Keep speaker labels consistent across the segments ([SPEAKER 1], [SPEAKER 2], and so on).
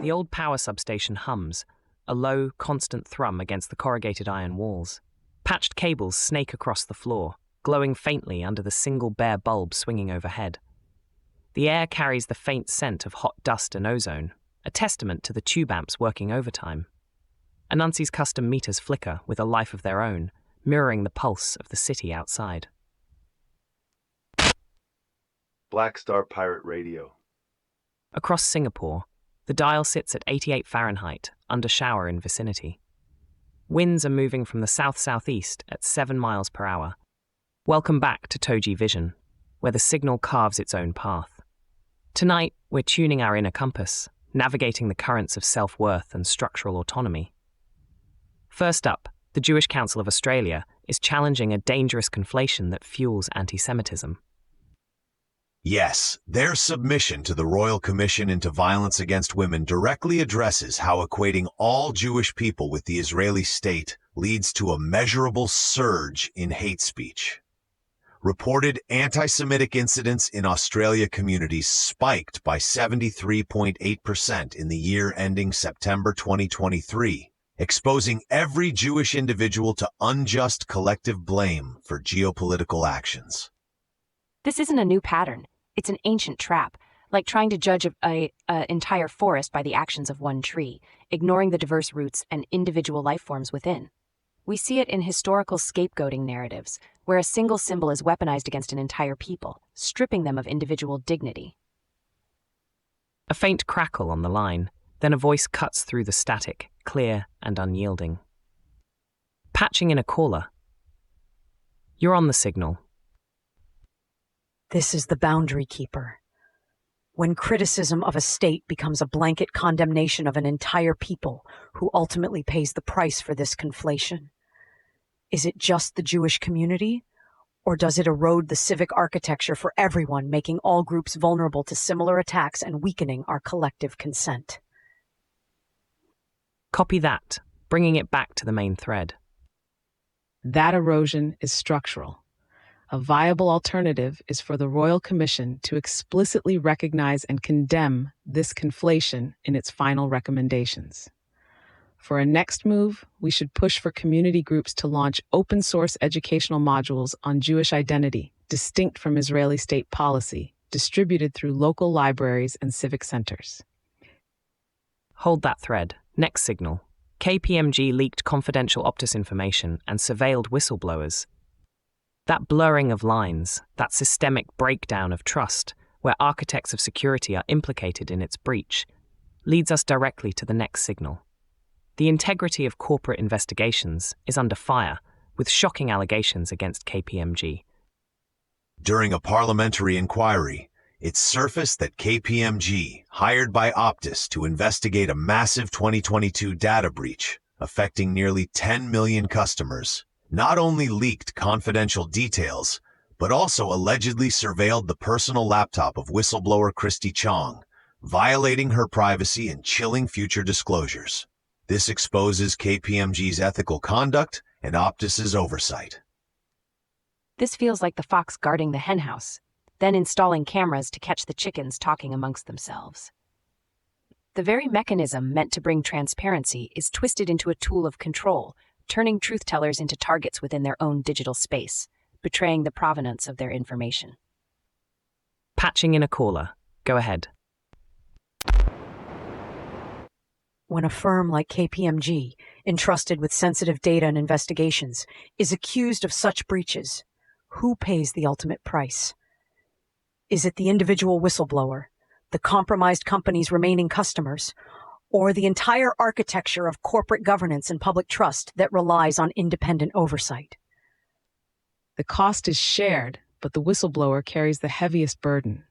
[SPEAKER 1] The old power substation hums, a low, constant thrum against the corrugated iron walls. Patched cables snake across the floor, glowing faintly under the single bare bulb swinging overhead. The air carries the faint scent of hot dust and ozone, a testament to the tube amps working overtime. Anansi's custom meters flicker with a life of their own, mirroring the pulse of the city outside.
[SPEAKER 2] Black Star Pirate Radio.
[SPEAKER 1] Across Singapore, the dial sits at 88 Fahrenheit, under shower in vicinity. Winds are moving from the south-southeast at 7 miles per hour. Welcome back to TogeeVision, where the signal carves its own path. Tonight, we're tuning our inner compass, navigating the currents of self-worth and structural autonomy. First up, the Jewish Council of Australia is challenging a dangerous conflation that fuels anti-Semitism.
[SPEAKER 3] Yes, their submission to the Royal Commission into Violence Against Women directly addresses how equating all Jewish people with the Israeli state leads to a measurable surge in hate speech. Reported anti-Semitic incidents in Australia communities spiked by 73.8% in the year ending September 2023, exposing every Jewish individual to unjust collective blame for geopolitical actions.
[SPEAKER 4] This isn't a new pattern. It's an ancient trap, like trying to judge an entire forest by the actions of one tree, ignoring the diverse roots and individual life forms within. We see it in historical scapegoating narratives, where a single symbol is weaponized against an entire people, stripping them of individual dignity.
[SPEAKER 1] A faint crackle on the line, then a voice cuts through the static, clear and unyielding. Patching in a caller. You're on the signal.
[SPEAKER 5] This is the boundary keeper. When criticism of a state becomes a blanket condemnation of an entire people who ultimately pays the price for this conflation. Is it just the Jewish community? Or does it erode the civic architecture for everyone, making all groups vulnerable to similar attacks and weakening our collective consent?
[SPEAKER 1] Copy that, bringing it back to the main thread.
[SPEAKER 6] That erosion is structural. A viable alternative is for the Royal Commission to explicitly recognize and condemn this conflation in its final recommendations. For a next move, we should push for community groups to launch open-source educational modules on Jewish identity, distinct from Israeli state policy, distributed through local libraries and civic centers.
[SPEAKER 1] Hold that thread. Next signal. KPMG leaked confidential Optus information and surveilled whistleblowers. That blurring of lines, that systemic breakdown of trust, where architects of security are implicated in its breach, leads us directly to the next signal. The integrity of corporate investigations is under fire, with shocking allegations against KPMG.
[SPEAKER 3] During a parliamentary inquiry, it surfaced that KPMG, hired by Optus to investigate a massive 2022 data breach affecting nearly 10 million customers, not only leaked confidential details, but also allegedly surveilled the personal laptop of whistleblower Christy Chong, violating her privacy and chilling future disclosures. This exposes KPMG's ethical conduct and Optus's oversight.
[SPEAKER 4] This feels like the fox guarding the henhouse, then installing cameras to catch the chickens talking amongst themselves. The very mechanism meant to bring transparency is twisted into a tool of control, turning truth-tellers into targets within their own digital space, betraying the provenance of their information.
[SPEAKER 1] Patching in a caller. Go ahead.
[SPEAKER 5] When a firm like KPMG, entrusted with sensitive data and investigations, is accused of such breaches, who pays the ultimate price? Is it the individual whistleblower, the compromised company's remaining customers, or the entire architecture of corporate governance and public trust that relies on independent oversight?
[SPEAKER 6] The cost is shared, but the whistleblower carries the heaviest burden.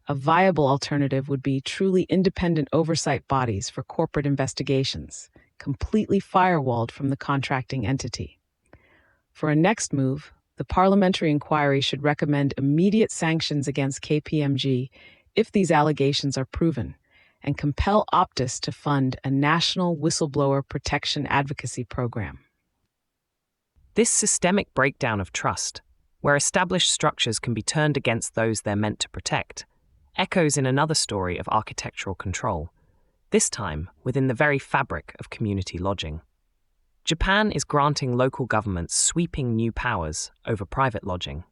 [SPEAKER 6] A viable alternative would be truly independent oversight bodies for corporate investigations, completely firewalled from the contracting entity. For a next move, the parliamentary inquiry should recommend immediate sanctions against KPMG if these allegations are proven, and compel Optus to fund a national whistleblower protection advocacy program.
[SPEAKER 1] This systemic breakdown of trust, where established structures can be turned against those they're meant to protect, echoes in another story of architectural control, this time within the very fabric of community lodging. Japan is granting local governments sweeping new powers over private lodging.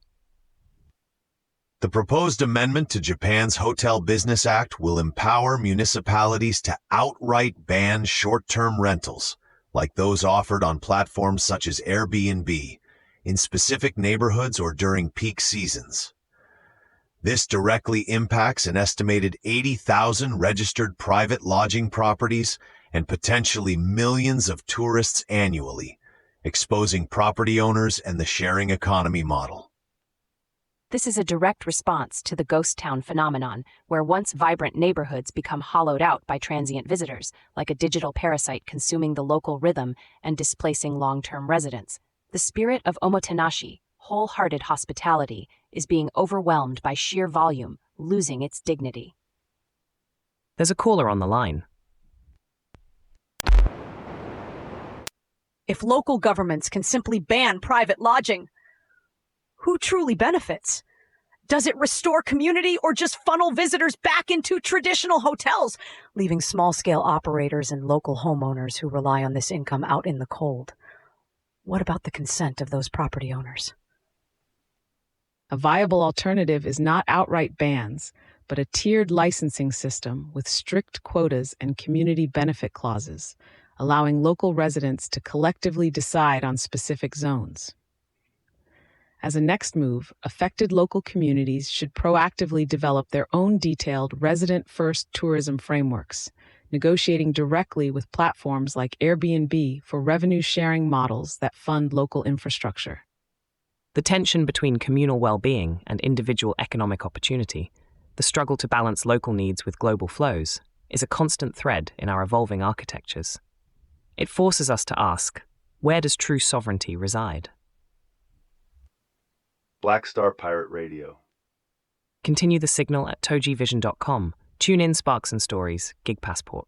[SPEAKER 3] The proposed amendment to Japan's Hotel Business Act will empower municipalities to outright ban short-term rentals, like those offered on platforms such as Airbnb, in specific neighborhoods or during peak seasons. This directly impacts an estimated 80,000 registered private lodging properties and potentially millions of tourists annually, exposing property owners and the sharing economy model.
[SPEAKER 4] This is a direct response to the ghost town phenomenon, where once vibrant neighborhoods become hollowed out by transient visitors, like a digital parasite consuming the local rhythm and displacing long-term residents. The spirit of omotenashi, wholehearted hospitality, is being overwhelmed by sheer volume, losing its dignity.
[SPEAKER 1] There's a caller on the line.
[SPEAKER 5] If local governments can simply ban private lodging, who truly benefits? Does it restore community or just funnel visitors back into traditional hotels, leaving small-scale operators and local homeowners who rely on this income out in the cold? What about the consent of those property owners?
[SPEAKER 6] A viable alternative is not outright bans, but a tiered licensing system with strict quotas and community benefit clauses, allowing local residents to collectively decide on specific zones. As a next move, affected local communities should proactively develop their own detailed resident-first tourism frameworks, negotiating directly with platforms like Airbnb for revenue-sharing models that fund local infrastructure.
[SPEAKER 1] The tension between communal well-being and individual economic opportunity, the struggle to balance local needs with global flows, is a constant thread in our evolving architectures. It forces us to ask, where does true sovereignty reside?
[SPEAKER 2] Black Star Pirate Radio.
[SPEAKER 1] Continue the signal at TogeeVision.com. Tune in, Sparks and Stories, Gig Passport.